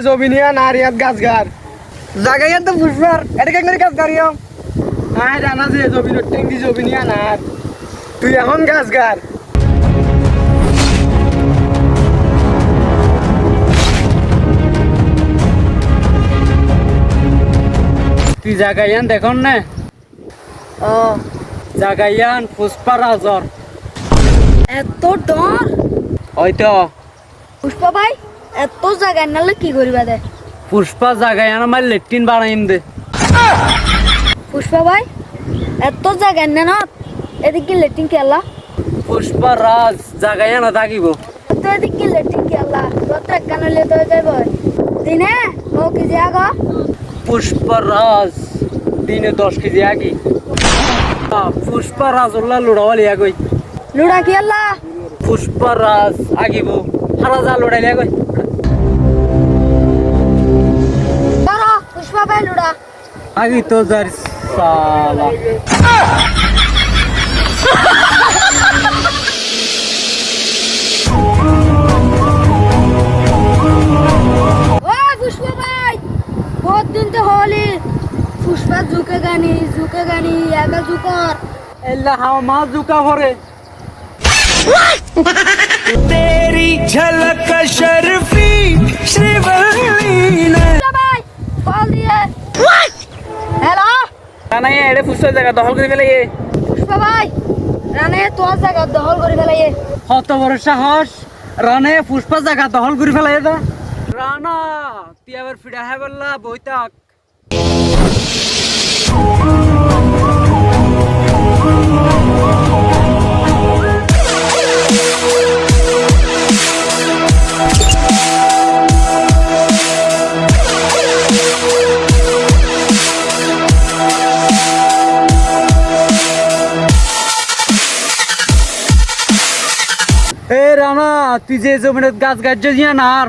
জমিনিয়া না রিয়াত গাছগার জাগাইয়া তো পুষ্পার এটা কেন কাজ করিও আয় রানা যে জমিনের টেঙ্গি জমিনিয়া না তুই এখন গাছগার তুই জাগাইয়ান দেখুন না ও জাগাইয়ান পুষ্পা রাজর এত ডর হয়তো পুষ্পা ভাই এত জায়গায় নালে কি করবা দে পুষ্পা জাগাইয়ান আমার লেট্রিন বানাইম দে পুষ্পা ভাই এত জায়গায় না এদিকে লেটিং কেলা পুষ্পা রাজ জাগাইয়ান থাকিব তো এদিকে লেটিং কেলা কত কানলে তো যাইব দিনে 9 কেজি আগা পুষ্পা রাজ দিনে 10 কেজি আগে পুষ্পা রাজ ওলা লুড়াওয়ালি আগই লুড়া কেলা পুষ্পা রাজ আগিব হারা যা লড়াইলি আগই ধরো পুষ্পা ভাই লুড়া আগে তো যার সালা ও পুষ্পা ভাই বহুত দিন তো হলি পুষ্পা ঝুঁকে গানি একা ঝুঁকর এল্লা হাও মা জুকা ভরে तेरी झलक शर्फी श्रीवल्ली ने পুষ্পা ভাই কল দিয়ে হ্যালো না এড়ে পুষ্পা জায়গা দখল করে ফেলে পুষ্পা ভাই রানে তোর জায়গা দখল করে ফেলাই কত বড় সাহস রানে পুষ্পা জায়গা দখল করে ফেলে দা রানা তুই আবার ফিরা হ্যাঁ বললা বইতাক এ রানা তুই যে জমিনের গাছ গাছ জিয়া নার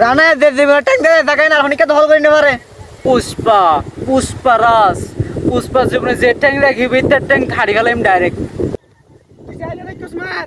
রানা যে যে ট্যাঙ্ক দে জাগাই না হনিকে দখল করে নিতে পারে পুষ্পা রাজ পুষ্পা জমিনে যে ট্যাঙ্ক রাখিবি তার ট্যাঙ্ক খাড়ি গেলাম ডাইরেক্ট তুই চাইলে না কুসমার